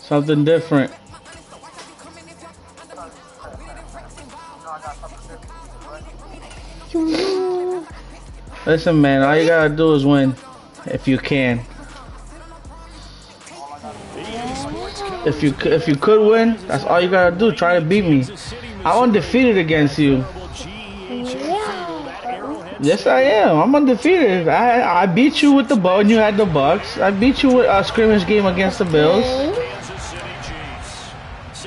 Something different. Listen, man, all you gotta do is win, if you can. If you could win, that's all you gotta do. Try to beat me. I'm undefeated against you. Yes, I am. I'm undefeated. I beat you with the bow, and you had the Bucks. I beat you with a scrimmage game against the Bills.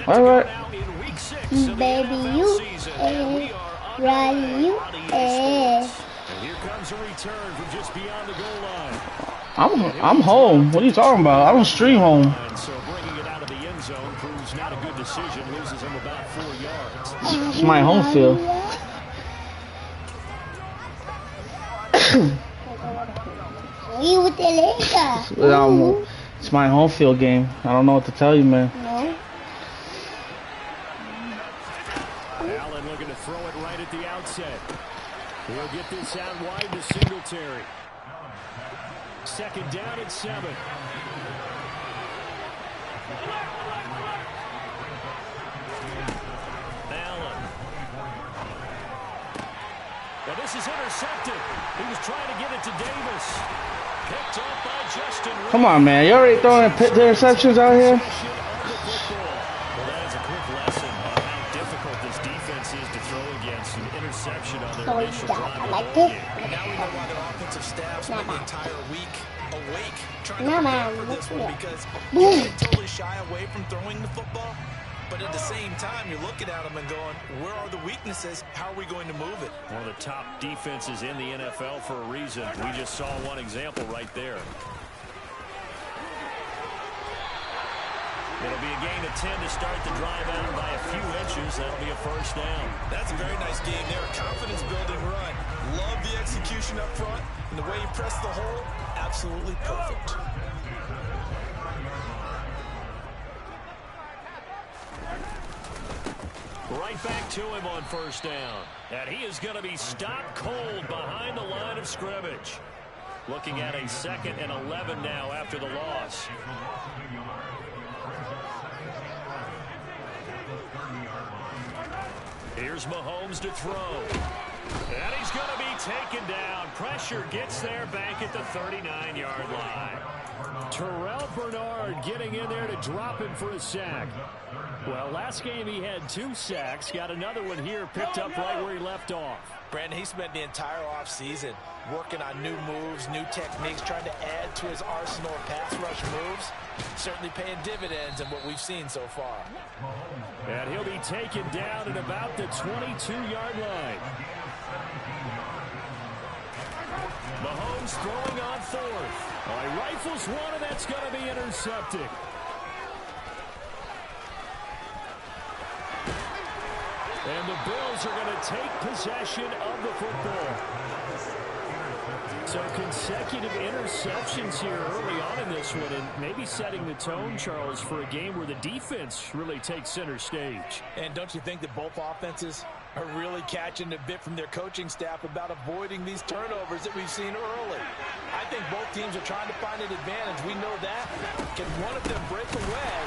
All right. Baby, you Riley, you I'm home. What are you talking about? I don't stream home. It's my home field. It's my home field game. I don't know what to tell you, man. No. Allen looking to throw it right at the outset. He'll get this out wide to Singletary. Second down at 7. Allen. Now this is intercepted. He was trying to get it to Davis. Picked up by Justin. Come on, man. You already throwing interceptions out here? Well, that is a quick lesson on how difficult this defense is to throw against. An interception on their initial drive. Like this. Now we know why their offensive staff spent the entire week awake trying to prepare for this one, because you can't totally shy away from throwing the football, but at the same time you're looking at them and going, where are the weaknesses? How are we going to move it? One of the top defenses in the NFL for a reason. We just saw one example right there. It'll be a gain of 10 to start the drive out by a few inches. That'll be a first down. That's a very nice game there. A confidence-building run. Love the execution up front, and the way he pressed the hole, absolutely perfect. Right back to him on first down. And he is going to be stopped cold behind the line of scrimmage. Looking at a 2nd and 11 now after the loss. Here's Mahomes to throw. And he's going to be taken down. Pressure gets there back at the 39-yard line. Terrell Bernard getting in there to drop him for a sack. Well, last game he had 2 sacks. Got another one here picked up right where he left off. Brandon, he spent the entire offseason working on new moves, new techniques, trying to add to his arsenal of pass rush moves. Certainly paying dividends in what we've seen so far. And he'll be taken down at about the 22-yard line. Mahomes throwing on 4th. He rifles one, and that's going to be intercepted. And the Bills are going to take possession of the football. So consecutive interceptions here early on in this one, and maybe setting the tone, Charles, for a game where the defense really takes center stage. And don't you think that both offenses are really catching a bit from their coaching staff about avoiding these turnovers that we've seen early? I think both teams are trying to find an advantage. We know that. Can one of them break away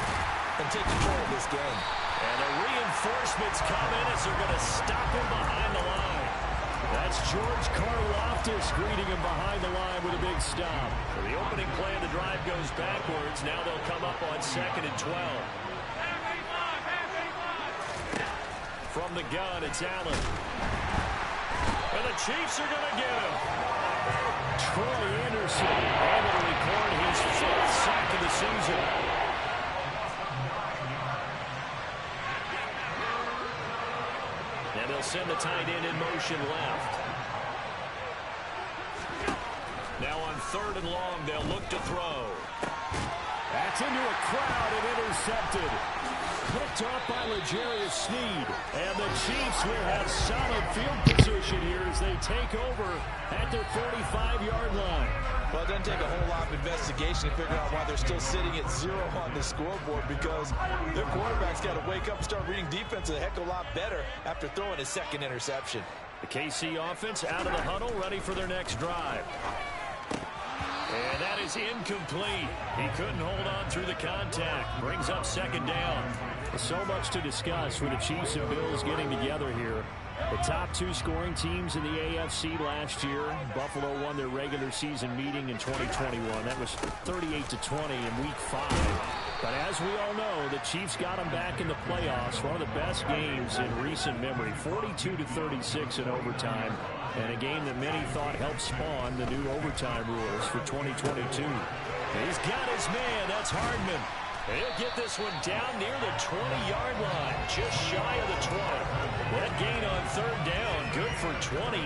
and take control of this game? And the reinforcements come in as they're going to stop him behind the line. That's George Karlaftis greeting him behind the line with a big stop. For the opening play of the drive goes backwards. Now they'll come up on 2nd and 12. From the gun, it's Allen. And the Chiefs are going to get him. Troy Anderson able to record his 5th sack of the season. And they'll send the tight end in motion left. Now on 3rd and long, they'll look to throw. That's into a crowd and intercepted. Picked off by L'Jarius Sneed. And the Chiefs will have solid field position here as they take over at their 45-yard line. Well, it doesn't take a whole lot of investigation to figure out why they're still sitting at 0 on the scoreboard, because their quarterback's got to wake up and start reading defense a heck of a lot better after throwing his 2nd interception. The KC offense out of the huddle, ready for their next drive. And that is incomplete. He couldn't hold on through the contact. Brings up second down. So much to discuss with the Chiefs and Bills getting together here. The top two scoring teams in the AFC last year. Buffalo won their regular season meeting in 2021. That was 38-20 in Week 5. But as we all know, the Chiefs got them back in the playoffs. One of the best games in recent memory. 42-36 in overtime. And a game that many thought helped spawn the new overtime rules for 2022. He's got his man. That's Hardman. He'll get this one down near the 20-yard line, just shy of the 20. That gain on third down, good for 28.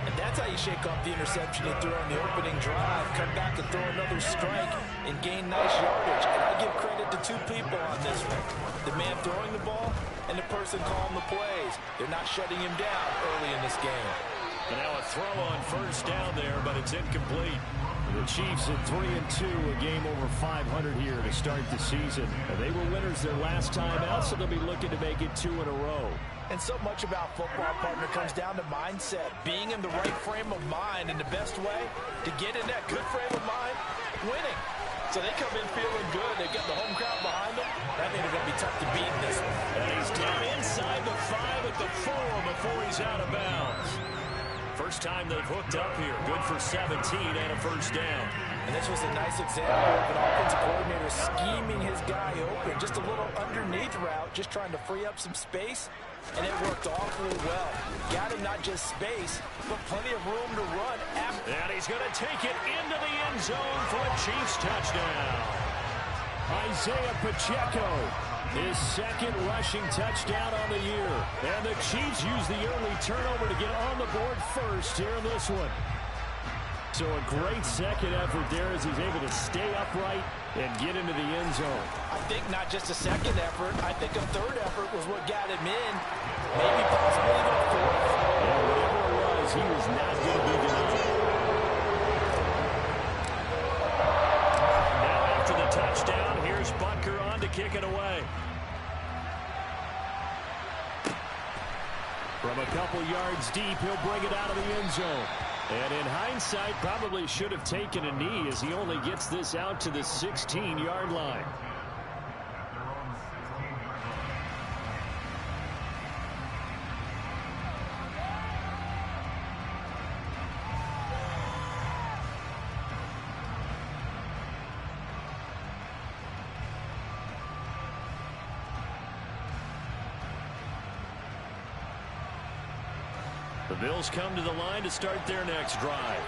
And that's how you shake off the interception he threw on the opening drive. Come back and throw another strike and gain nice yardage. And I give credit to two people on this one. The man throwing the ball and the person calling the plays. They're not shutting him down early in this game. And now a throw on first down there, but it's incomplete. The Chiefs at 3-2, a game over 500 here to start the season. And they were winners their last time out, so they'll be looking to make it 2 in a row. And so much about football, partner, comes down to mindset. Being in the right frame of mind, and the best way to get in that good frame of mind, winning. So they come in feeling good. They get the home crowd behind them. I think they're going to be tough to beat in this one. And he's down inside the 5 at the 4 before he's out of bounds. First time they've hooked up here. Good for 17 and a first down. And this was a nice example of an offensive coordinator scheming his guy open. Just a little underneath route, just trying to free up some space. And it worked awfully well. Got him not just space, but plenty of room to run. And he's going to take it into the end zone for a Chiefs touchdown. Isaiah Pacheco, his second rushing touchdown on the year. And the Chiefs use the early turnover to get on the board first here in this one. So a great second effort there as he's able to stay upright and get into the end zone. I think not just a second effort. I think a third effort was what got him in. Maybe possibly even a fourth. Yeah, whatever it was, he was not going to be denied. Now after the touchdown, here's Butker on to kick it away. From a couple yards deep, he'll bring it out of the end zone. And in hindsight, probably should have taken a knee as he only gets this out to the 16-yard line. The Bills come to the line to start their next drive.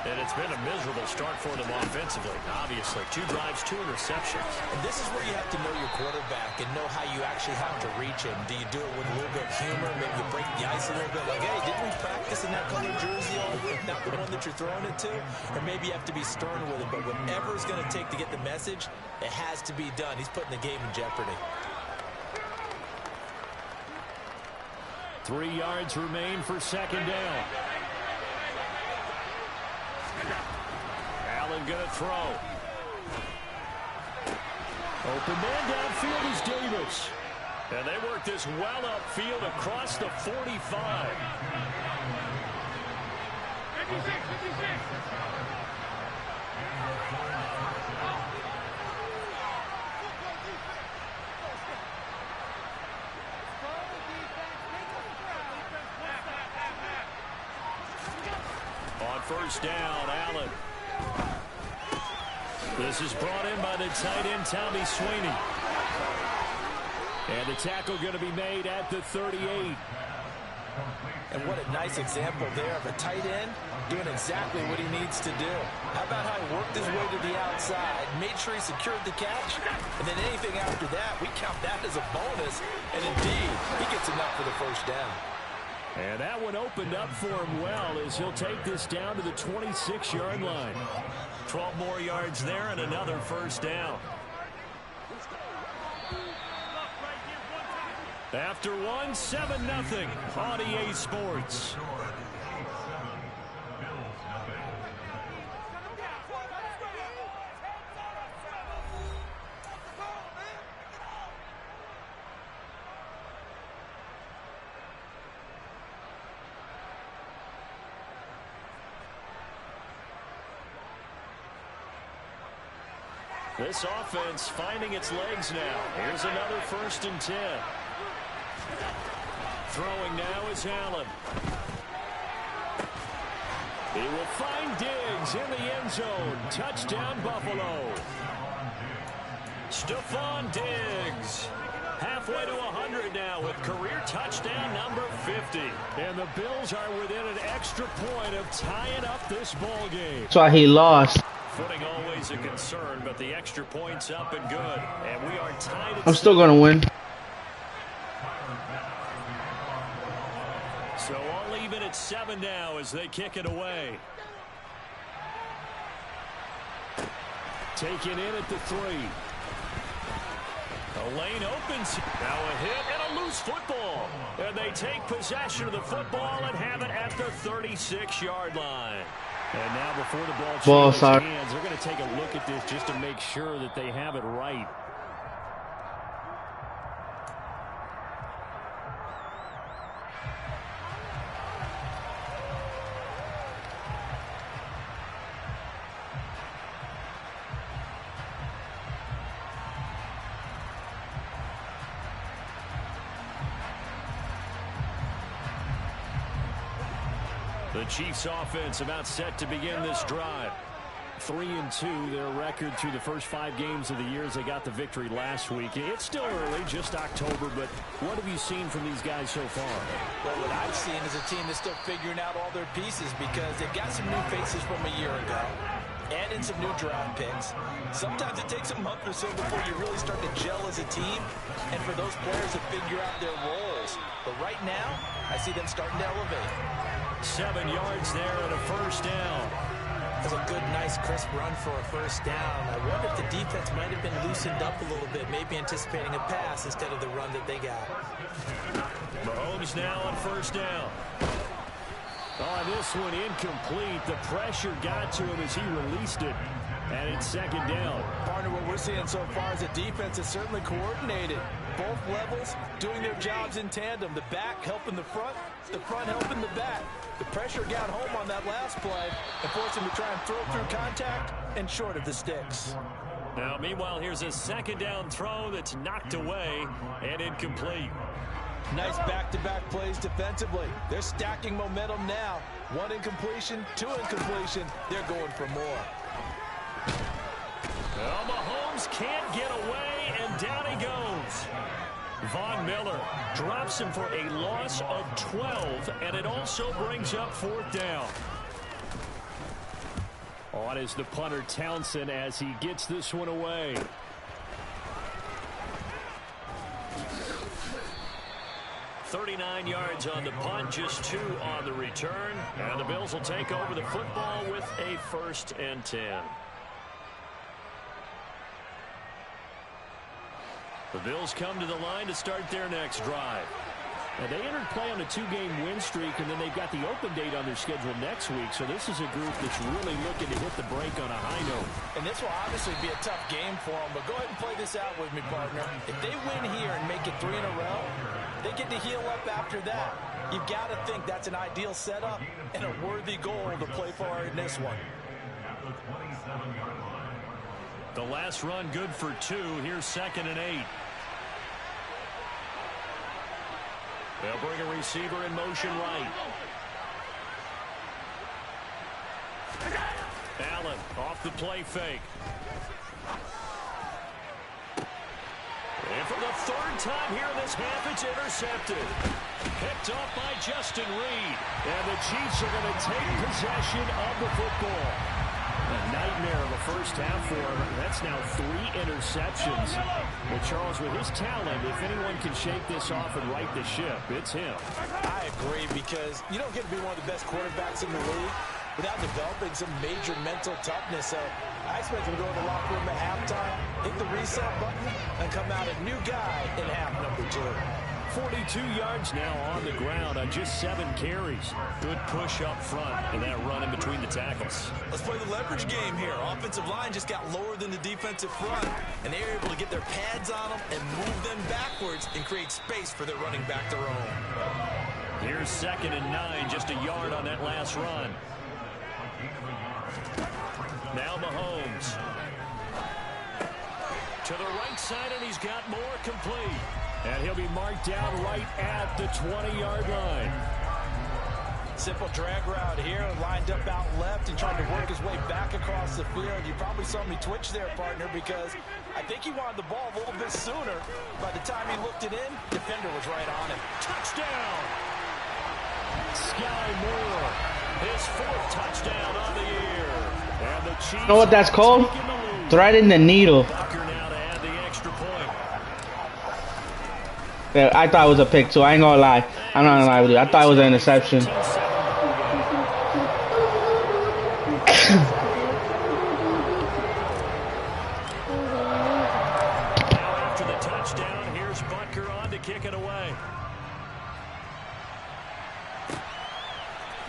And it's been a miserable start for them offensively, obviously. 2 drives, 2 interceptions. And this is where you have to know your quarterback and know how you actually have to reach him. Do you do it with a little bit of humor? Maybe you break the ice a little bit. Like, hey, didn't we practice in that colored jersey all week? Not the one that you're throwing it to? Or maybe you have to be stern with it. But whatever it's going to take to get the message, it has to be done. He's putting the game in jeopardy. 3 yards remain for second down. Allen going to throw. Open man downfield is Davis. And they work this well upfield across the 45. 56. On first down, Allen. This is brought in by the tight end, Tommy Sweeney. And the tackle going to be made at the 38. And what a nice example there of a tight end doing exactly what he needs to do. How about how he worked his way to the outside, made sure he secured the catch, and then anything after that, we count that as a bonus. And indeed, he gets enough for the first down. And that one opened up for him well as he'll take this down to the 26-yard line. 12 more yards there and another first down. After one, 7-0 on EA Sports. This offense finding its legs now. Here's another 1st and 10. Throwing now is Allen. He will find Diggs in the end zone. Touchdown, Buffalo. Stephon Diggs. Halfway to 100 now with career touchdown number 50. And the Bills are within an extra point of tying up this ball game. That's why he lost. Footing always a concern, but the extra point's up and good. And we are tied at I'm still going to win. So all even at 7 now as they kick it away. Taken in at the 3. The lane opens. Now a hit and a loose football. And they take possession of the football and have it at the 36-yard line. And now before the ball changes hands, they're going to take a look at this just to make sure that they have it right. The Chiefs offense about set to begin this drive. 3-2 their record through the first 5 games of the year as they got the victory last week. It's still early, just October, but what have you seen from these guys so far? Well, what I've seen is a team that's still figuring out all their pieces because they've got some new faces from a year ago. Add in some new draft picks. Sometimes it takes a month or so before you really start to gel as a team and for those players to figure out their roles. But right now, I see them starting to elevate. 7 yards there and a 1st down. That's a good, nice, crisp run for a 1st down. I wonder if the defense might have been loosened up a little bit, maybe anticipating a pass instead of the run that they got. Mahomes now on 1st down. On this one, incomplete. The pressure got to him as he released it. And it's 2nd down. Partner, what we're seeing so far is a defense is certainly coordinated. Both levels doing their jobs in tandem. The back helping the front helping the back. The pressure got home on that last play and forced him to try and throw through contact and short of the sticks. Now, meanwhile, here's a 2nd down throw that's knocked away and incomplete. Nice back-to-back plays defensively. They're stacking momentum now. 1 incompletion, 2 incompletion. They're going for more. Well, Mahomes can't get away, and down he goes. Von Miller drops him for a loss of 12, and it also brings up 4th down. On is the punter Townsend as he gets this one away. .39 yards on the punt, just 2 on the return. And the Bills will take over the football with a 1st and 10. The Bills come to the line to start their next drive. Now, they entered play on a 2-game win streak, and then they've got the open date on their schedule next week. So this is a group that's really looking to hit the break on a high note. And this will obviously be a tough game for them, but go ahead and play this out with me, partner. If they win here and make it 3 in a row, they get to heal up after that. You've got to think that's an ideal setup and a worthy goal to play for in this one. The last run good for 2. Here's 2nd and 8. They'll bring a receiver in motion right. Allen off the play fake. And for the 3rd time here in this half, it's intercepted. Picked off by Justin Reed. And the Chiefs are going to take possession of the football. A nightmare of a 1st half for him. That's now 3 interceptions. But Charles, with his talent, if anyone can shake this off and right the ship, it's him. I agree, because you don't get to be one of the best quarterbacks in the league without developing some major mental toughness. So I expect him to go to the locker room at halftime, hit the reset button, and come out a new guy in half number 2. 42 yards now on the ground on just 7 carries. Good push up front and that run in between the tackles. Let's play the leverage game here. Offensive line just got lower than the defensive front, and they were able to get their pads on them and move them backwards and create space for their running back to roam. Here's 2nd and 9, just a yard on that last run. Now Mahomes. To the right side, and he's got more complete. And he'll be marked down right at the 20-yard line. Simple drag route here, lined up out left and trying to work his way back across the field. You probably saw me twitch there, partner, because I think he wanted the ball a little bit sooner. By the time he looked it in, defender was right on him. Touchdown! Sky Moore, his 4th touchdown on the year. And the Chiefs, You know what that's called? Threading the needle. Bucker now to add the extra point. Yeah, I thought it was a pick too. I ain't gonna lie. I'm not gonna lie with you. I thought it was an interception. Kick it away.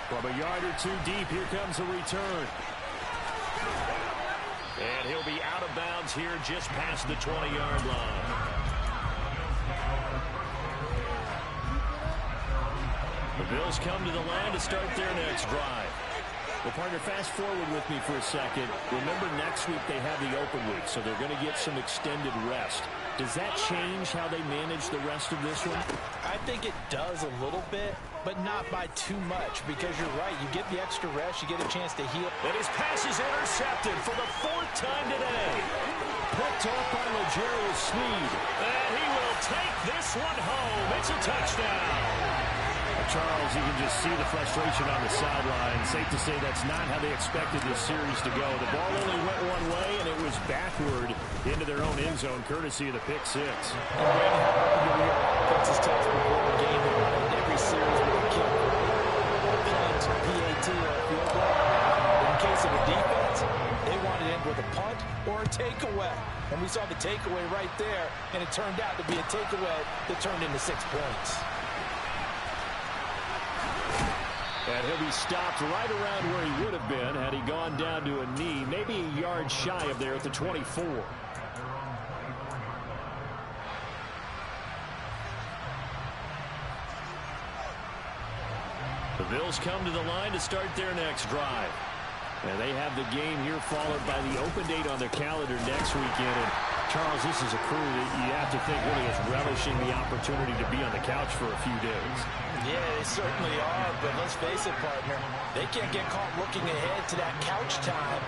From a yard or 2 deep, here comes a return. And he'll be out of bounds here just past the 20-yard line. The Bills come to the line to start their next drive. Well, partner, fast forward with me for a second. Remember, next week they have the open week, so they're going to get some extended rest. Does that change how they manage the rest of this one? I think it does a little bit, but not by too much, because you're right. You get the extra rest, you get a chance to heal. And his pass is intercepted for the 4th time today. Picked up by Legarius Sneed. And he will take this one home. It's a touchdown. Charles, you can just see the frustration on the sideline. Safe to say that's not how they expected this series to go. The ball only went one way, and it was backward into their own end zone, courtesy of the pick 6. Offenses touch before the game. They wanted every series with a kick, punt, PAT, or a field goal. In case of a defense, they wanted it with a punt or a takeaway. And we saw the takeaway right there, and it turned out to be a takeaway that turned into 6 points. And he'll be stopped right around where he would have been had he gone down to a knee, maybe a yard shy of there at the 24. The Bills come to the line to start their next drive. And they have the game here followed by the open date on their calendar next weekend. And Charles, this is a crew that you have to think really is relishing the opportunity to be on the couch for a few days. Yeah, they certainly are, but let's face it, partner. They can't get caught looking ahead to that couch time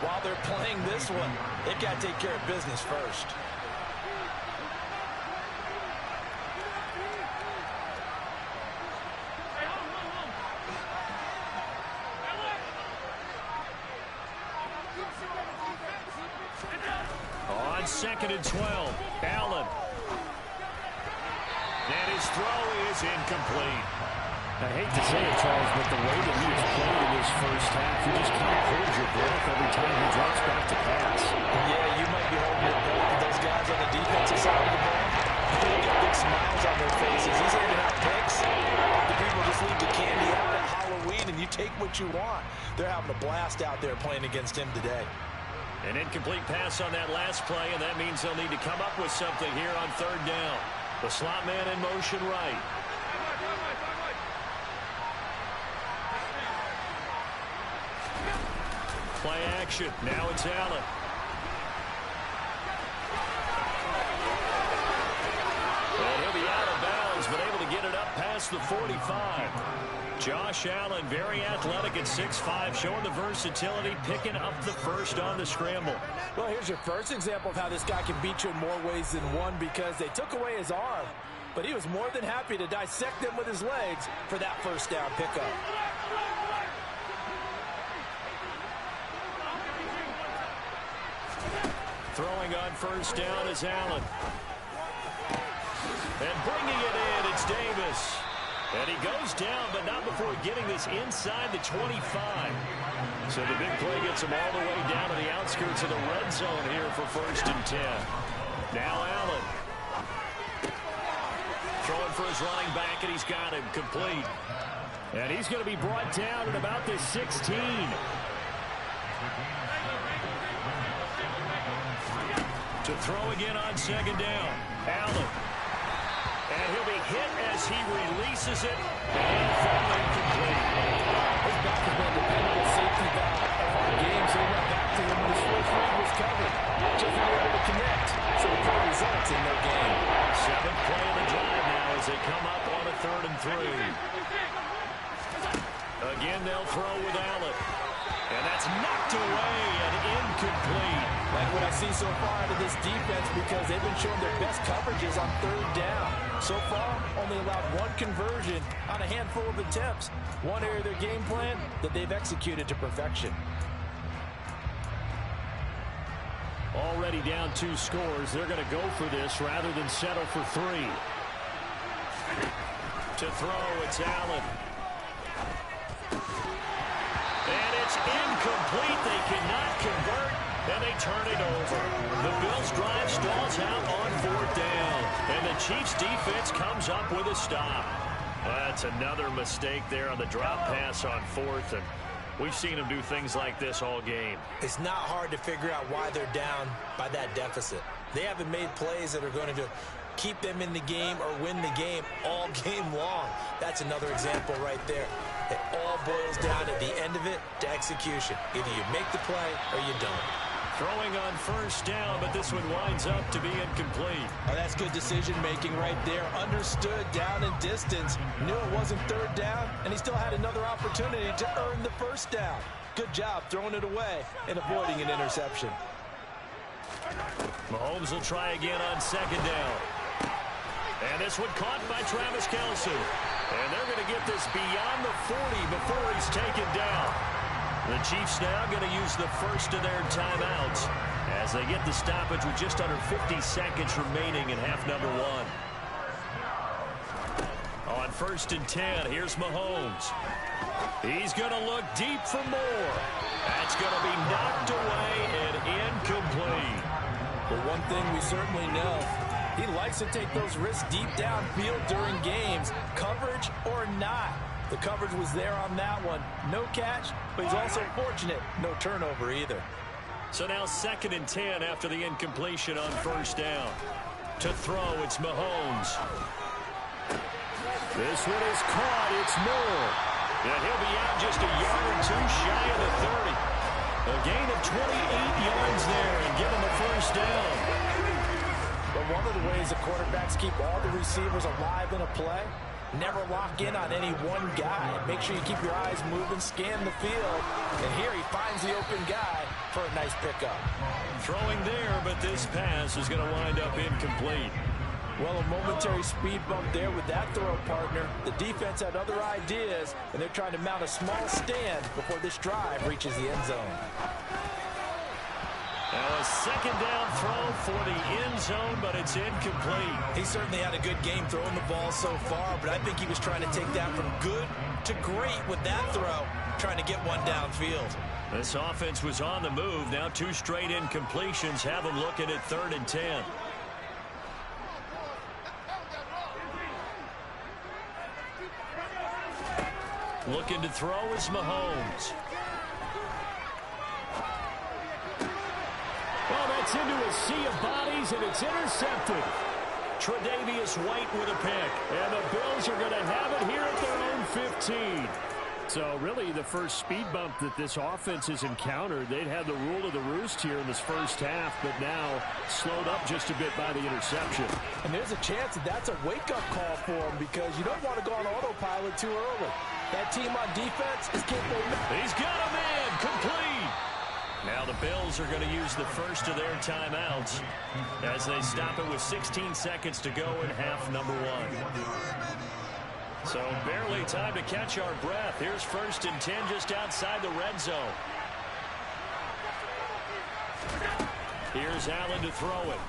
while they're playing this one. They've got to take care of business first. On 2nd and 12, Allen. And his throw is incomplete. I hate to say it, Charles, but the way that he has played in this first half, you just kind of hold your breath every time he drops back to pass. Yeah, you might be holding your breath with those guys on the defensive side of the ball. They got big smiles on their faces. He's handing out picks. The people just leave the candy out at Halloween, and you take what you want. They're having a blast out there playing against him today. An incomplete pass on that last play, and that means they'll need to come up with something here on 3rd down. The slot man in motion right. Play action. Now it's Allen. And he'll be out of bounds, but able to get it up past the 45. Josh Allen, very athletic at 6'5", showing the versatility, picking up the first on the scramble. Well, here's your first example of how this guy can beat you in more ways than one, because they took away his arm, but he was more than happy to dissect them with his legs for that first down pickup. Throwing on 1st down is Allen. And bringing it in, it's Davis. And he goes down, but not before getting this inside the 25. So the big play gets him all the way down to the outskirts of the red zone here for 1st and 10. Now Allen. Throwing for his running back, and he's got him complete. And he's going to be brought down at about the 16. To throw again on 2nd down. Allen. And he'll be hit as he releases it. And finally complete. His back has been a dependable safety valve of our game, so he went back to him when his first read was covered. Just not able to connect. So Again, they'll throw with Allen. And that's knocked away and incomplete. Like what I see so far out of this defense, because they've been showing their best coverages on third down. So far, only allowed one conversion on a handful of attempts. One area of their game plan that they've executed to perfection. Already down 2 scores. They're going to go for this rather than settle for 3. To throw, it's Allen. And it's incomplete. They cannot convert, and they turn it over. The Bills' drive stalls out on 4th down, and the Chiefs' defense comes up with a stop. That's another mistake there on the drop pass on 4th, and we've seen them do things like this all game. It's not hard to figure out why they're down by that deficit. They haven't made plays that are going to keep them in the game or win the game all game long. That's another example right there. It all boils down at the end of it to execution. Either you make the play or you don't. Throwing on 1st down, but this one winds up to be incomplete. Oh, that's good decision-making right there. Understood down and distance. Knew it wasn't 3rd down, and he still had another opportunity to earn the 1st down. Good job throwing it away and avoiding an interception. Mahomes will try again on 2nd down. And this one caught by Travis Kelce. And they're going to get this beyond the 40 before he's taken down. The Chiefs now going to use the first of their timeouts as they get the stoppage with just under 50 seconds remaining in half number 1. On 1st and 10, here's Mahomes. He's going to look deep for more. That's going to be knocked away and incomplete. But one thing we certainly know, he likes to take those risks deep downfield during games, coverage or not. The coverage was there on that one. No catch, but he's also fortunate. No turnover either. So now 2nd and 10 after the incompletion on 1st down. To throw, it's Mahomes. This one is caught. It's Moore. And he'll be out just a yard or 2 shy of the 30. A gain of 28 yards there and give him the 1st down. But one of the ways the quarterbacks keep all the receivers alive in a play, never lock in on any one guy. Make sure you keep your eyes moving, scan the field. And here he finds the open guy for a nice pickup. Throwing there, but this pass is going to wind up incomplete. Well, a momentary speed bump there with that throw partner. The defense had other ideas, and they're trying to mount a small stand before this drive reaches the end zone. Now a 2nd down throw for the end zone, but it's incomplete. He certainly had a good game throwing the ball so far, but I think he was trying to take that from good to great with that throw, trying to get one downfield. This offense was on the move. Now 2 straight incompletions have them looking at 3rd and 10. Looking to throw is Mahomes. Well, that's into a sea of bodies, and it's intercepted. Tre'Davious White with a pick, and the Bills are going to have it here at their own 15. So really the first speed bump that this offense has encountered. They'd had the rule of the roost here in this first half, but now slowed up just a bit by the interception. And there's a chance that that's a wake-up call for him, because you don't want to go on autopilot too early. That team on defense is capable. He's got a man complete. Now the Bills are going to use the first of their timeouts as they stop it with 16 seconds to go in half number 1. So barely time to catch our breath. Here's 1st and 10 just outside the red zone. Here's Allen to throw it.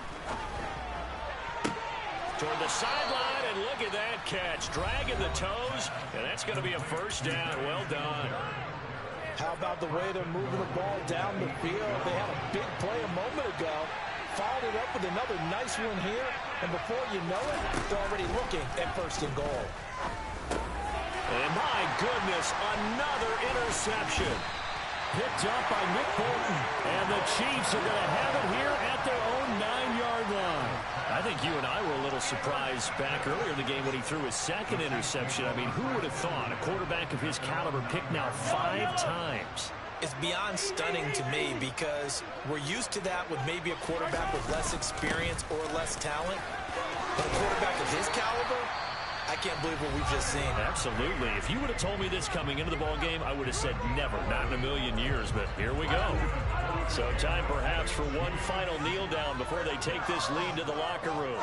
Toward the sideline, and look at that catch. Dragging the toes, and that's going to be a 1st down. Well done. How about the way they're moving the ball down the field? They had a big play a moment ago. Followed it up with another nice one here. And before you know it, they're already looking at 1st and goal. And my goodness, another interception. Picked up by Nick Bolton. And the Chiefs are going to have it here at their own 9-yard line. I think you and I were a little surprised back earlier in the game when he threw his 2nd interception. I mean, who would have thought a quarterback of his caliber picked now 5 times? It's beyond stunning to me, because we're used to that with maybe a quarterback with less experience or less talent. But a quarterback of his caliber, I I can't believe what we've just seen. Absolutely. If you would have told me this coming into the ball game, I would have said never, not in a million years, but here we go. So time perhaps for one final kneel down before they take this lead to the locker room.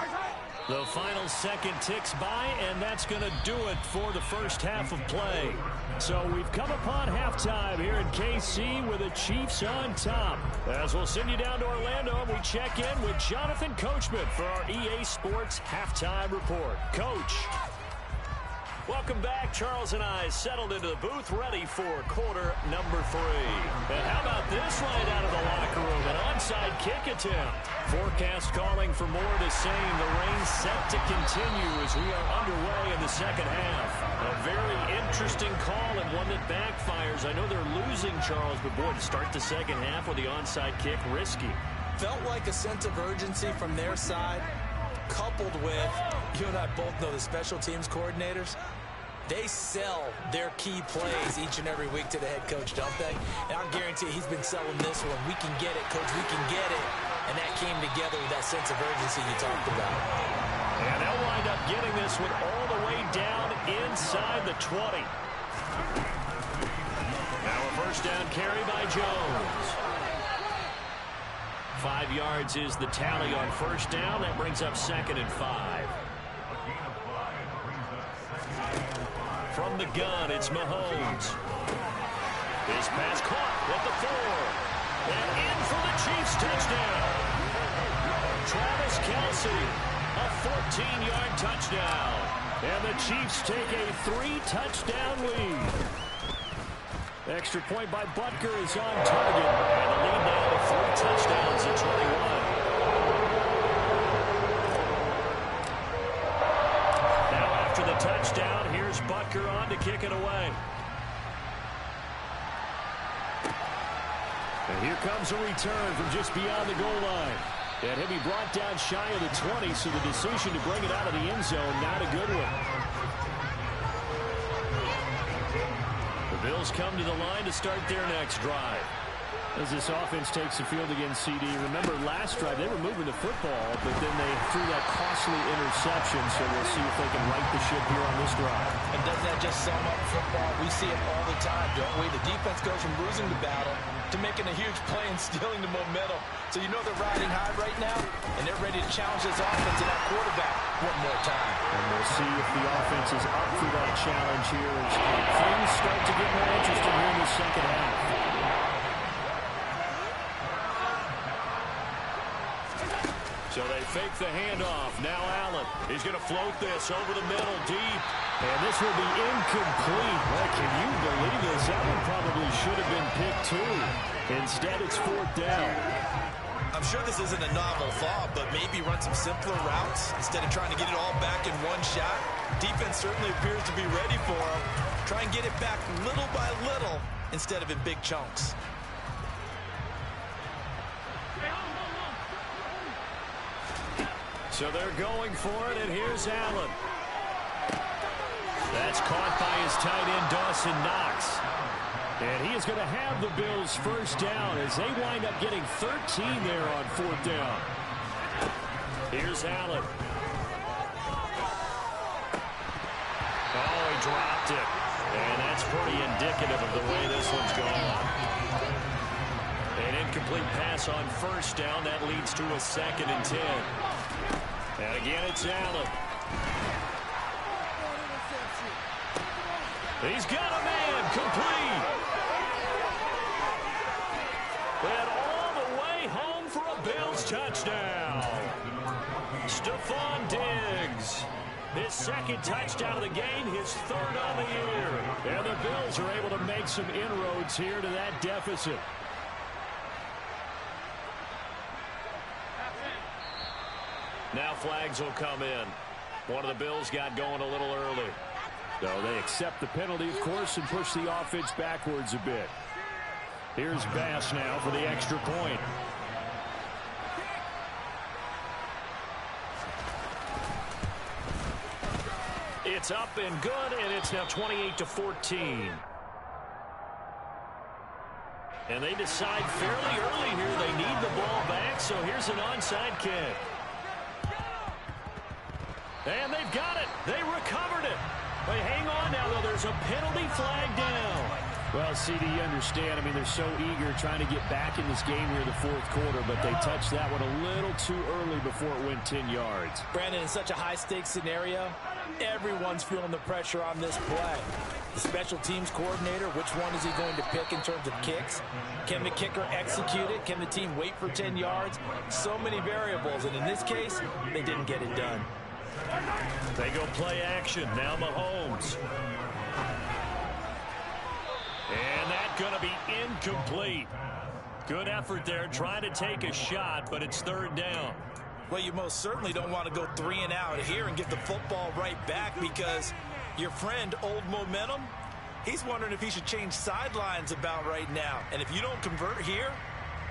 The final second ticks by, and that's going to do it for the first half of play. So we've come upon halftime here in KC with the Chiefs on top. As we'll send you down to Orlando, and we check in with Jonathan Coachman for our EA Sports Halftime Report. Coach. Welcome back. Charles and I settled into the booth, ready for quarter number 3. And how about this right out of the locker room? An onside kick attempt. Forecast calling for more of the same. The rain set to continue as we are underway in the second half. A very interesting call and one that backfires. I know they're losing, Charles, but boy, to start the second half with the onside kick, risky. Felt like a sense of urgency from their side, coupled with, you and I both know the special teams coordinators, they sell their key plays each and every week to the head coach, don't they? And I'll guarantee he's been selling this one. We can get it, coach, we can get it. And that came together with that sense of urgency you talked about. And they'll wind up getting this one all the way down inside the 20. Now a first down carry by Jones. 5 yards is the tally on first down. That brings up 2nd and 5. From the gun, it's Mahomes. His pass caught at the 4. And in for the Chiefs touchdown. Travis Kelce, a 14-yard touchdown. And the Chiefs take a 3-touchdown lead. Extra point by Butker is on target. And the lead now to 3 touchdowns at 21. Now after the touchdown, here's Butker on to kick it away. And here comes a return from just beyond the goal line. And he'll be brought down shy of the 20, so the decision to bring it out of the end zone, not a good one. The Bills come to the line to start their next drive. As this offense takes the field against CD, remember last drive they were moving the football, but then they threw that costly interception, so we'll see if they can right the ship here on this drive. And doesn't that just sum up football? We see it all the time, don't we? The defense goes from losing the battle to making a huge play and stealing the momentum. So you know they're riding high right now, and they're ready to challenge this offense and that quarterback one more time. And we'll see if the offense is up for that challenge here as things start to get more interesting here in the second half. So they fake the handoff. Now Allen. He's going to float this over the middle deep. And this will be incomplete. Boy, can you believe this? That one probably should have been picked too. Instead, it's 4th down. I'm sure this isn't a novel thought, but maybe run some simpler routes instead of trying to get it all back in one shot. Defense certainly appears to be ready for him. Try and get it back little by little instead of in big chunks. So they're going for it, and here's Allen. That's caught by his tight end, Dawson Knox. And he is going to have the Bills first down as they wind up getting 13 there on 4th down. Here's Allen. Oh, he dropped it. And that's pretty indicative of the way this one's gone. An incomplete pass on first down. That leads to a 2nd and 10. And again, it's Allen. He's got a man, complete. And all the way home for a Bills touchdown. Stephon Diggs. His 2nd touchdown of the game, his 3rd on the year. And the Bills are able to make some inroads here to that deficit. Now flags will come in. One of the Bills got going a little early. So they accept the penalty, of course, and push the offense backwards a bit. Here's Bass now for the extra point. It's up and good, and it's now 28-14. And they decide fairly early here they need the ball back, so here's an onside kick. And they've got it. They recovered it. But hang on now, though. There's a penalty flag down. Well, CD, you understand. I mean, they're so eager trying to get back in this game here in the fourth quarter, but they touched that one a little too early before it went 10 yards. Brandon, in such a high-stakes scenario, everyone's feeling the pressure on this play. The special teams coordinator, which one is he going to pick in terms of kicks? Can the kicker execute it? Can the team wait for 10 yards? So many variables, and in this case, they didn't get it done. They go play action. Now Mahomes. And that's going to be incomplete. Good effort there trying to take a shot, but it's third down. Well, you most certainly don't want to go 3 and out here and get the football right back because your friend, Old Momentum, he's wondering if he should change sidelines about right now. And if you don't convert here,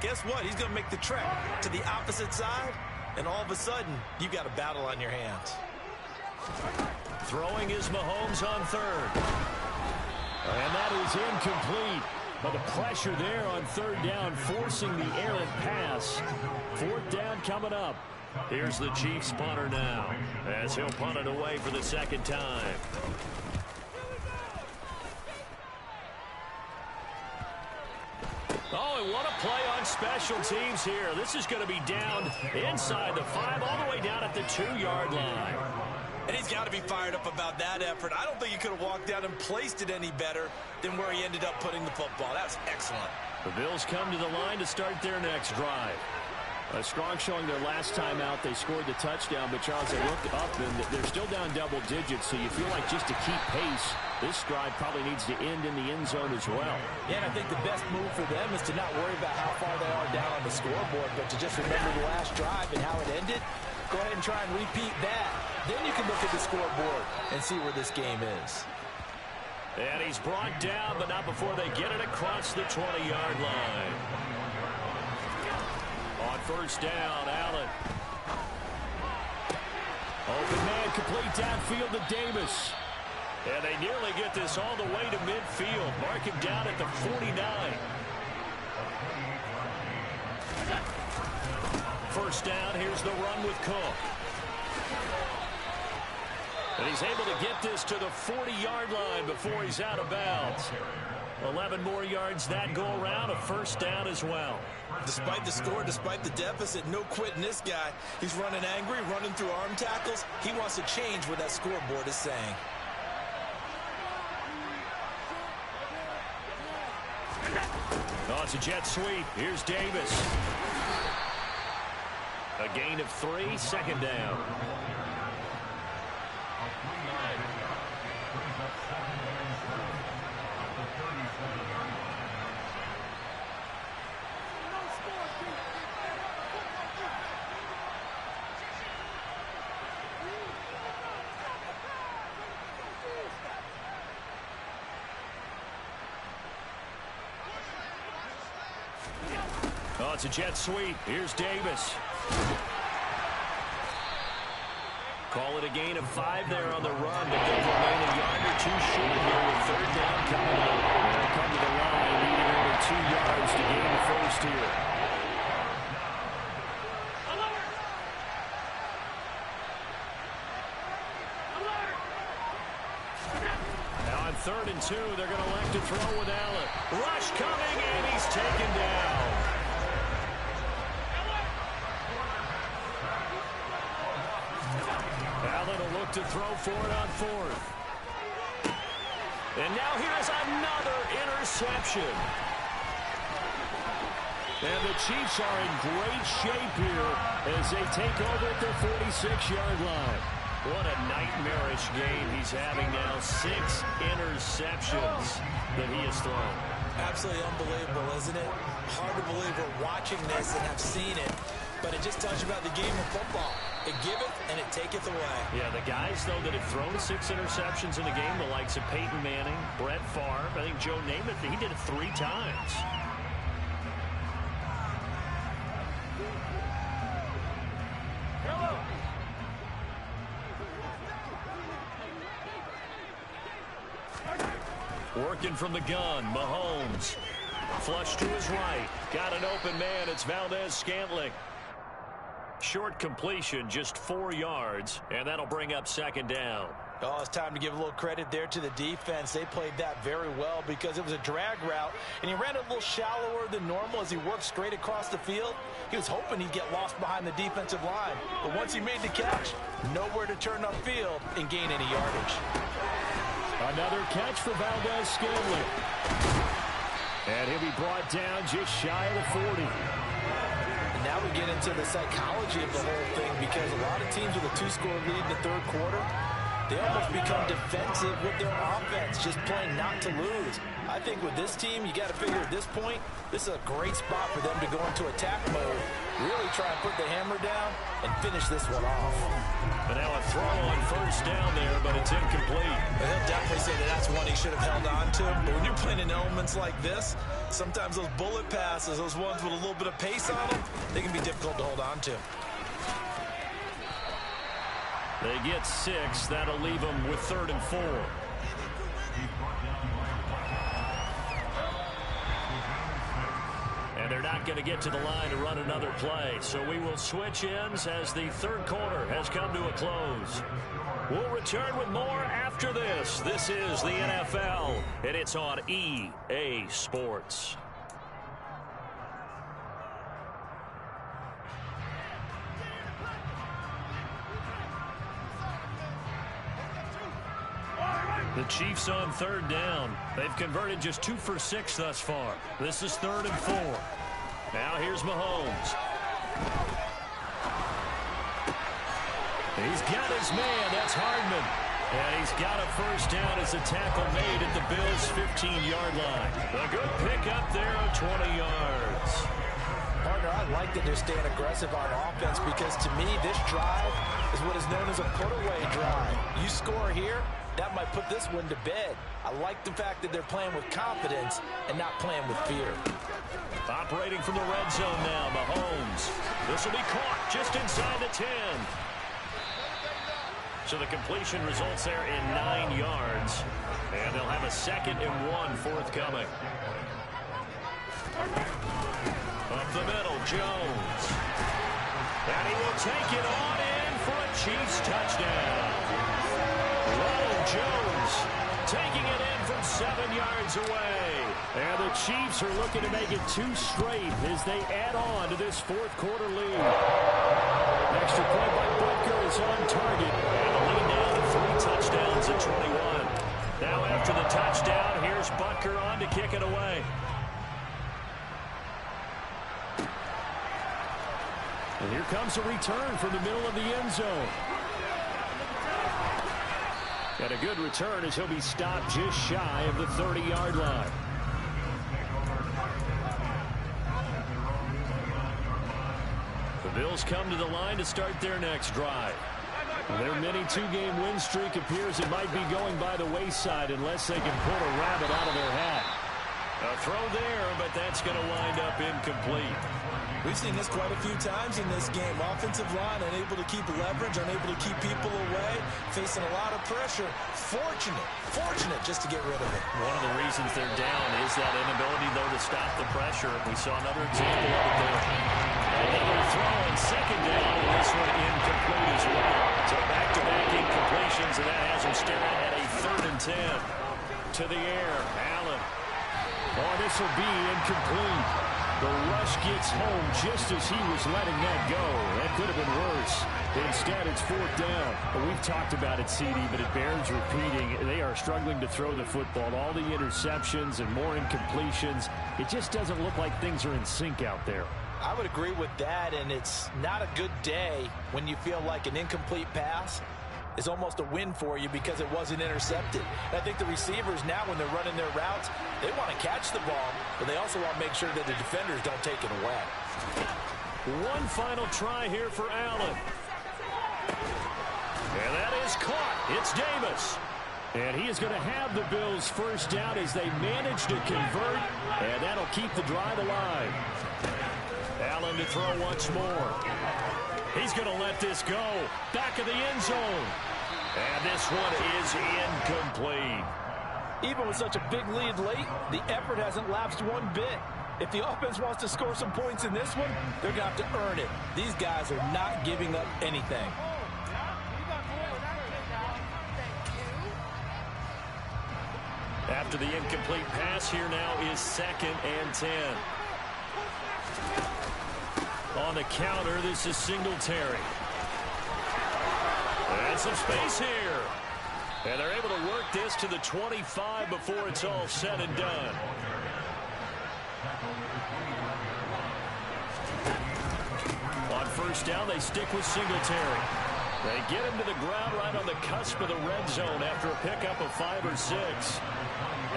guess what? He's going to make the trek to the opposite side, and all of a sudden, you've got a battle on your hands. Throwing is Mahomes on third. And that is incomplete. But the pressure there on third down, forcing the errant pass. Fourth down coming up. Here's the Chiefs punter now, as he'll punt it away for the second time. Oh, and what a play on special teams here. This is going to be down inside the 5, all the way down at the 2-yard line. And he's got to be fired up about that effort. I don't think he could have walked out and placed it any better than where he ended up putting the football. That was excellent. The Bills come to the line to start their next drive. A strong showing their last time out. They scored the touchdown, but Charles, they look up, and they're still down double digits, so you feel like just to keep pace, this drive probably needs to end in the end zone as well. Yeah, and I think the best move for them is to not worry about how far they are down on the scoreboard, but to just remember the last drive and how it ended. Go ahead and try and repeat that. Then you can look at the scoreboard and see where this game is. And he's brought down, but not before they get it across the 20-yard line. On first down, Allen. Open man, complete downfield to Davis. And they nearly get this all the way to midfield. Mark him down at the 49. First down, here's the run with Cook. And he's able to get this to the 40-yard line before he's out of bounds. 11 more yards that go around, a first down as well. Despite the score, despite the deficit, no quitting this guy. He's running angry, running through arm tackles. He wants to change what that scoreboard is saying. Oh, it's a jet sweep. Here's Davis. A gain of 3, second down. Oh, it's a jet sweep. Here's Davis. Call it a gain of 5 there on the run, but they'll remain a yard or 2 short here with third down coming up. They'll come to the line, needing over 2 yards to gain the first here. Now on 3rd and 2, they're going to elect to throw with Allen. Rush coming, and he's taken down. Allen will look to throw for it on 4th. And now here's another interception. And the Chiefs are in great shape here as they take over at their 46-yard line. What a nightmarish game he's having now. 6 interceptions that he has thrown. Absolutely unbelievable, isn't it? Hard to believe we're watching this and have seen it. But it just tells you about the game of football. It giveth and it taketh away. Yeah, the guys, though, that have thrown 6 interceptions in a game, the likes of Peyton Manning, Brett Favre, I think Joe Namath, he did it 3 times. Working from the gun, Mahomes. Flush to his right. Got an open man. It's Valdez-Scantling. Short completion, just 4 yards, and that'll bring up second down. Oh, it's time to give a little credit there to the defense. They played that very well because it was a drag route, and he ran a little shallower than normal as he worked straight across the field. He was hoping he'd get lost behind the defensive line, but once he made the catch, nowhere to turn upfield and gain any yardage. Another catch for Valdez-Scantling. And he'll be brought down just shy of the 40. And now we get into the psychology of the whole thing because a lot of teams with a 2-score lead in the third quarter, they almost become defensive with their offense, just playing not to lose. I think with this team, you got to figure at this point, this is a great spot for them to go into attack mode, really try and put the hammer down and finish this one off. But now a throw on first down there, but it's incomplete. And he'll definitely say that that's one he should have held on to. But when you're playing in elements like this, sometimes those bullet passes, those ones with a little bit of pace on them, they can be difficult to hold on to. They get 6. That'll leave them with 3rd and 4. And they're not going to get to the line to run another play. So we will switch ends as the third quarter has come to a close. We'll return with more after this. This is the NFL, and it's on EA Sports. The Chiefs on 3rd down. They've converted just 2 for 6 thus far. This is 3rd and 4. Now here's Mahomes. He's got his man. That's Hardman. And he's got a first down as a tackle made at the Bills' 15-yard line. A good pickup there of 20 yards. Partner, I like that they're staying aggressive on offense because to me, this drive is what is known as a put-away drive. You score here, that might put this one to bed. I like the fact that they're playing with confidence and not playing with fear. Operating from the red zone now, Mahomes. This will be caught just inside the 10. So the completion results there in 9 yards. And they'll have a 2nd and 1 forthcoming. Up the middle, Jones. And he will take it on in for a Chiefs touchdown. Ronald Jones taking it in from 7 yards away. And the Chiefs are looking to make it 2 straight as they add on to this fourth quarter lead. Extra point by Butker is on target. And the lead now to 3 touchdowns at 21. Now after the touchdown, here's Butker on to kick it away. And here comes a return from the middle of the end zone. And a good return as he'll be stopped just shy of the 30-yard line. The Bills come to the line to start their next drive. Their mini 2-game win streak appears it might be going by the wayside unless they can pull a rabbit out of their hat. A throw there, but that's going to wind up incomplete. We've seen this quite a few times in this game. Offensive line unable to keep leverage, unable to keep people away, facing a lot of pressure. Fortunate just to get rid of it. One of the reasons they're down is that inability, though, to stop the pressure. We saw another example of it there. Another throw on 2nd down, and this one incomplete as well. So back-to-back incompletions, and that has them staring at a 3rd and 10. To the air, Allen. Oh, this will be incomplete. The rush gets home just as he was letting that go. That could have been worse. Instead, it's 4th down. Well, we've talked about it, CD, but it bears repeating. They are struggling to throw the football. All the interceptions and more incompletions. It just doesn't look like things are in sync out there. I would agree with that, and it's not a good day when you feel like an incomplete pass is almost a win for you because it wasn't intercepted. And I think the receivers now, when they're running their routes, they want to catch the ball, but they also want to make sure that the defenders don't take it away. One final try here for Allen. And that is caught. It's Davis. And he is going to have the Bills first down as they manage to convert, and that'll keep the drive alive. Allen to throw once more. He's going to let this go. Back of the end zone. And this one is incomplete. Even with such a big lead late, the effort hasn't lapsed one bit. If the offense wants to score some points in this one, they're going to have to earn it. These guys are not giving up anything. After the incomplete pass, here now is 2nd and 10. On the counter, this is Singletary. And some space here. And they're able to work this to the 25 before it's all said and done. On first down, they stick with Singletary. They get him to the ground right on the cusp of the red zone after a pickup of 5 or 6.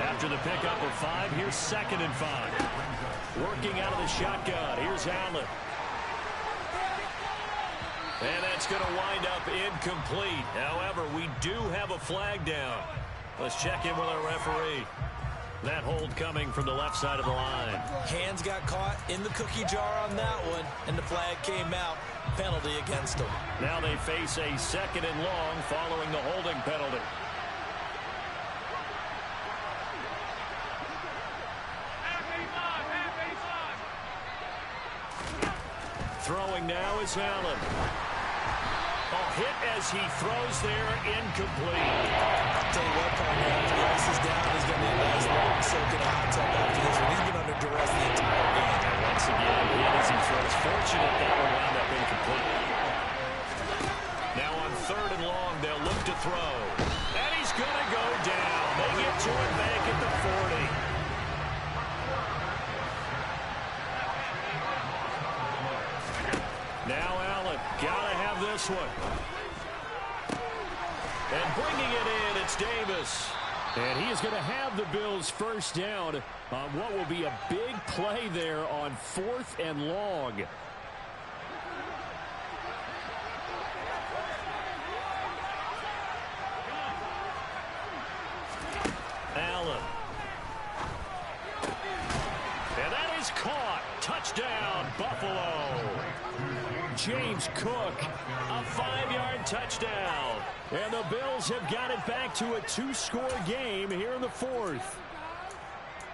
After the pickup of 5, here's 2nd and 5. Working out of the shotgun. Here's Allen. And that's going to wind up incomplete. However, we do have a flag down. Let's check in with our referee. That hold coming from the left side of the line. Hands got caught in the cookie jar on that one, and the flag came out. Penalty against them. Now they face a 2nd and long following the holding penalty. Throwing now is Allen. Hit as he throws there, incomplete. I'll tell you what, partner, after the ice is down, he's going to be a nice long soak in a hot tub after this one. He's been under duress the entire game. And once again, hit as he throws. Fortunate that will wind up incomplete. Now on 3rd and long, they'll look to throw. And he's going to go down. They get to it back at the 40. Now Allen, gotta have this one. And bringing it in, it's Davis. And he is going to have the Bills first down on what will be a big play there on 4th and long. Allen. And that is caught. Touchdown, Buffalo. James Cook, a 5-yard touchdown. And the Bills have got it back to a 2-score game here in the 4th.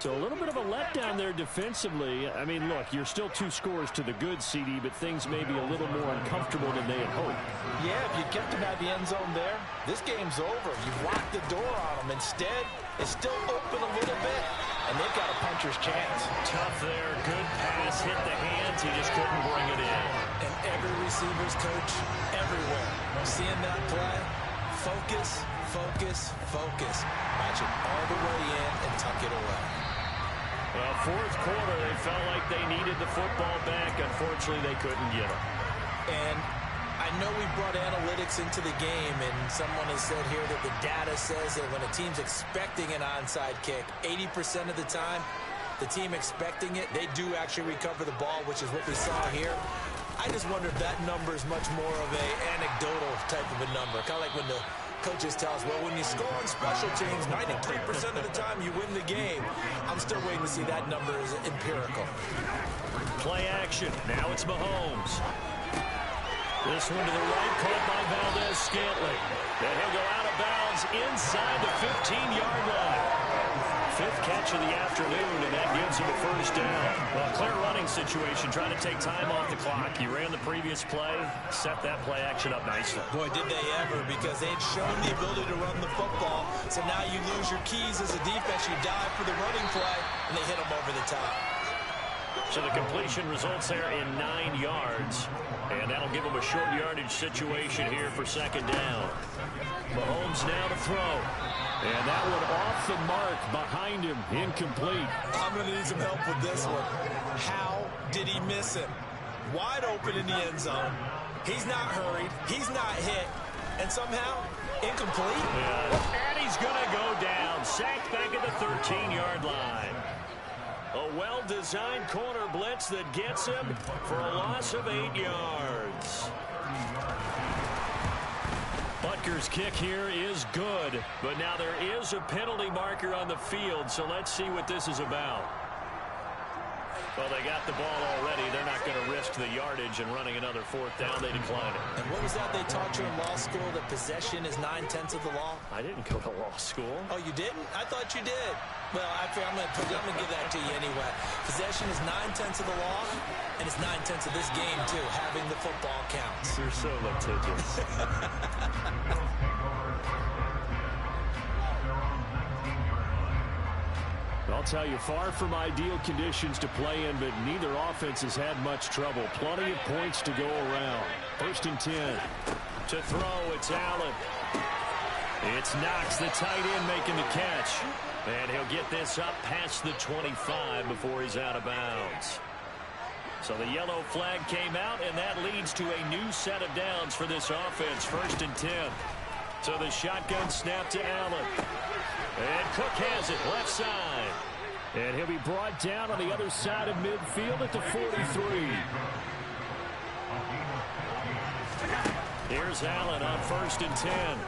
So a little bit of a letdown there defensively. I mean, look, you're still 2 scores to the good, CD, but things may be a little more uncomfortable than they had hoped. Yeah, if you kept them at the end zone there, this game's over. You've locked the door on them. Instead, it's still open a little bit, and they've got a puncher's chance. Tough there. Good pass. Hit the hands. He just couldn't bring it in. And every receiver's coach everywhere. Seeing that play, focus, focus, focus. Match it all the way in and tuck it away. Well, 4th quarter, they felt like they needed the football back. Unfortunately, they couldn't get it. And I know we brought analytics into the game, and someone has said here that the data says that when a team's expecting an onside kick, 80% of the time, the team expecting it, they do actually recover the ball, which is what we saw here. I just wonder if that number is much more of a anecdotal type of a number. Kind of like when the coaches tell us, well, when you score on special teams, 93% of the time you win the game. I'm still waiting to see that number is empirical. Play action. Now it's Mahomes. This one to the right, caught by Valdez-Scantling. Then he'll go out of bounds inside the 15-yard line. 5th catch of the afternoon, and that gives him a first down. Well, clear running situation, trying to take time off the clock. He ran the previous play, set that play action up nicely. Boy, did they ever, because they had shown the ability to run the football. So now you lose your keys as a defense. You dive for the running play, and they hit them over the top. So the completion results there in 9 yards. And that'll give him a short yardage situation here for 2nd down. Mahomes now to throw. And that one off the mark behind him, incomplete. I'm going to need some help with this one. How did he miss him? Wide open in the end zone. He's not hurried. He's not hit. And somehow, incomplete. Yeah. And he's going to go down. Sacked back at the 13-yard line. A well-designed corner blitz that gets him for a loss of 8 yards. Butker's kick here is good, but now there is a penalty marker on the field, so let's see what this is about. Well, they got the ball already. They're not going to risk the yardage and running another fourth down. They decline it. And what was that they taught you in law school, that possession is 9/10 of the law? I didn't go to law school. Oh, you didn't? I thought you did. Well, I'm going to give that to you anyway. Possession is 9/10 of the law, and it's 9/10 of this game, too. Having the football counts. You're so litigious. I'll tell you, far from ideal conditions to play in, but neither offense has had much trouble. Plenty of points to go around. 1st and 10. To throw, it's Allen. It's Knox, the tight end, making the catch. And he'll get this up past the 25 before he's out of bounds. So the yellow flag came out, and that leads to a new set of downs for this offense. 1st and 10. So the shotgun snap to Allen. And Cook has it, left side. And he'll be brought down on the other side of midfield at the 43. Here's Allen on 1st and 10.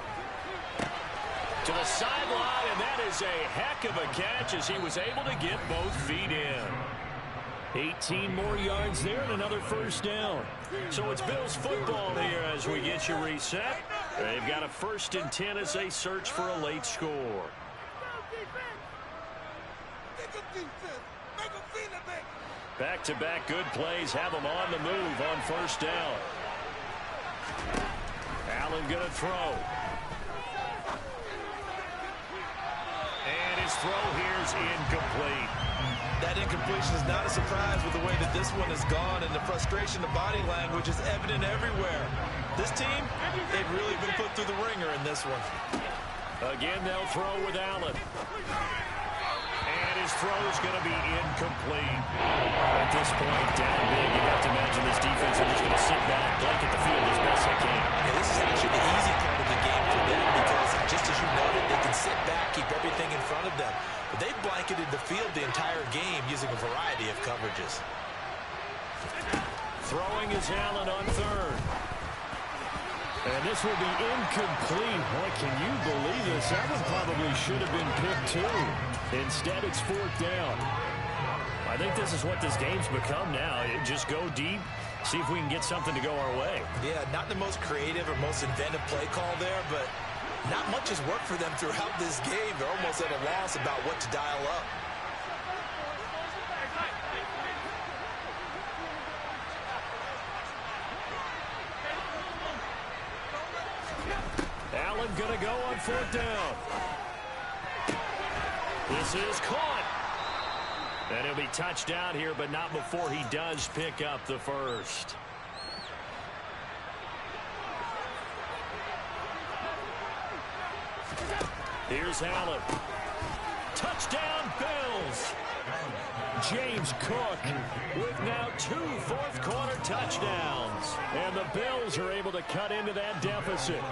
To the sideline, and that is a heck of a catch as he was able to get both feet in. 18 more yards there and another 1st down. So it's Bills football here as we get you reset. They've got a 1st and 10 as they search for a late score. Back-to-back good plays have them on the move on 1st down. Allen going to throw. And his throw here is incomplete. That incompletion is not a surprise with the way that this one has gone, and the frustration of body language is evident everywhere. This team, they've really been put through the ringer in this one. Again, they'll throw with Allen. And his throw is going to be incomplete. At this point, down big, you have to imagine this defense are just going to sit back, blanket the field as best they can. Yeah, this is actually the easy part of the game for them because, just as you noted, they can sit back, keep everything in front of them. But they've blanketed the field the entire game using a variety of coverages. Throwing is Allen on 3rd. And this will be incomplete. Boy, can you believe this? That one probably should have been picked too. Instead, it's 4th down. I think this is what this game's become now. Just go deep, see if we can get something to go our way. Yeah, not the most creative or most inventive play call there, but not much has worked for them throughout this game. They're almost at a loss about what to dial up. Allen gonna go on 4th down. This is caught. And he'll be touched down here, but not before he does pick up the 1st. Here's Allen. Touchdown, Bills. James Cook with now 2 fourth-quarter touchdowns. And the Bills are able to cut into that deficit.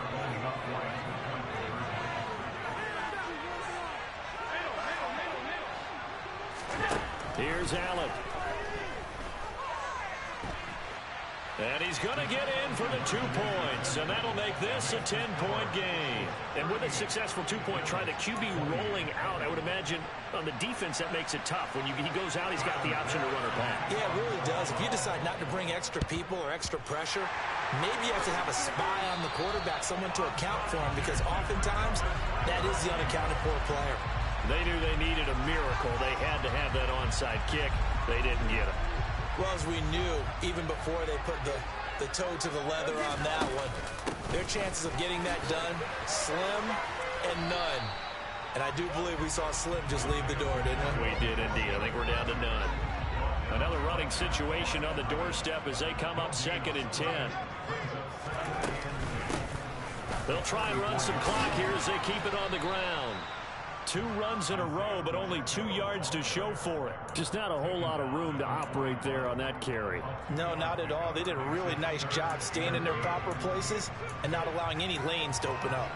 Here's Allen. And he's going to get in for the 2 points. And that'll make this a 10-point game. And with a successful 2-point try, the QB rolling out, I would imagine on the defense that makes it tough. When he goes out, he's got the option to run or pass. Yeah, it really does. If you decide not to bring extra people or extra pressure, maybe you have to have a spy on the quarterback, someone to account for him, because oftentimes that is the unaccounted for player. They knew they needed a miracle. They had to have that onside kick. They didn't get it. Well, as we knew, even before they put the toe to the leather on that one, their chances of getting that done, slim and none. And I do believe we saw Slim just leave the door, didn't we? We did indeed. I think we're down to none. Another running situation on the doorstep as they come up 2nd and 10. They'll try and run some clock here as they keep it on the ground. 2 runs in a row, but only 2 yards to show for it. Just not a whole lot of room to operate there on that carry. No, not at all. They did a really nice job staying in their proper places and not allowing any lanes to open up.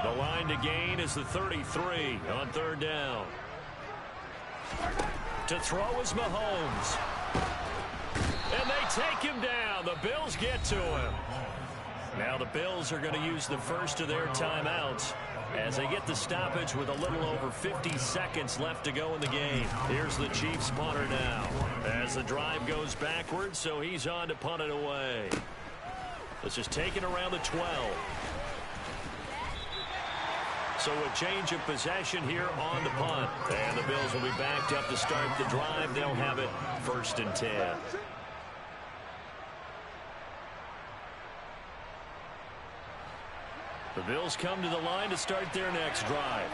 The line to gain is the 33 on 3rd down. To throw is Mahomes. And they take him down. The Bills get to him. Now the Bills are going to use the first of their timeouts as they get the stoppage with a little over 50 seconds left to go in the game. Here's the Chiefs punter now as the drive goes backwards, so he's on to punt it away. This is taken around the 12. So a change of possession here on the punt. And the Bills will be backed up to start the drive. They'll have it 1st and 10. The Bills come to the line to start their next drive.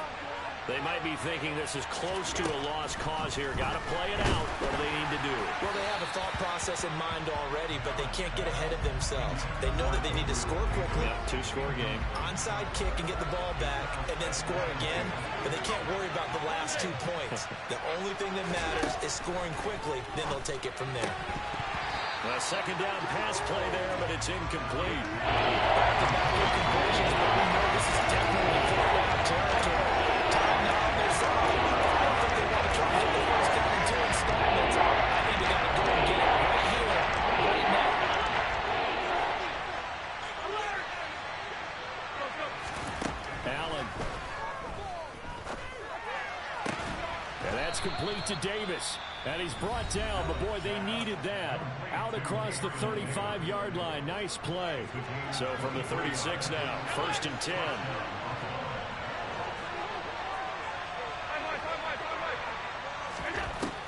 They might be thinking this is close to a lost cause here. Got to play it out. What do they need to do? Well, they have a thought process in mind already, but they can't get ahead of themselves. They know that they need to score quickly. Yep, two-score game. Onside kick and get the ball back and then score again, but they can't worry about the last 2 points. The only thing that matters is scoring quickly, then they'll take it from there. A second down pass play there, but it's incomplete. Back-to-back incompletions, but we know this is definitely fourth-down territory. Time now on their side. I don't think they want to try to get the first down in 2 installments. I think they got to go and get it right here, right now. Allen. And that's complete to Davis. And he's brought down, but boy, they needed that. Out across the 35-yard line. Nice play. So from the 36 now, 1st and 10.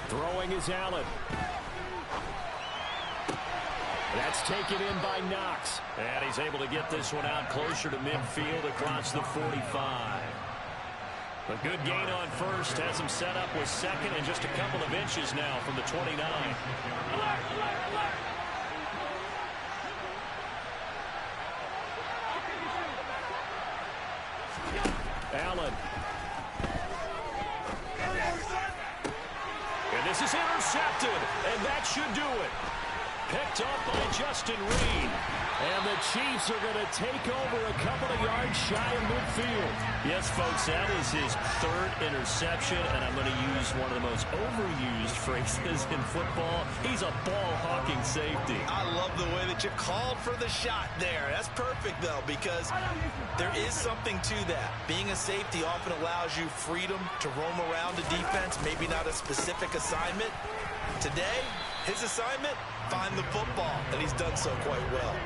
Throwing is Allen. That's taken in by Knox. And he's able to get this one out closer to midfield across the 45. A good gain on first, has him set up with second and just a couple of inches now from the 29. Allen. And this is intercepted, and that should do it. Picked up by Justin Reed. And the Chiefs are going to take over a couple of yards shy of midfield. Yes, folks, that is his 3rd interception, and I'm going to use one of the most overused phrases in football. He's a ball-hawking safety. I love the way that you called for the shot there. That's perfect, though, because there is something to that. Being a safety often allows you freedom to roam around the defense, maybe not a specific assignment. Today, his assignment, find the football, and he's done so quite well.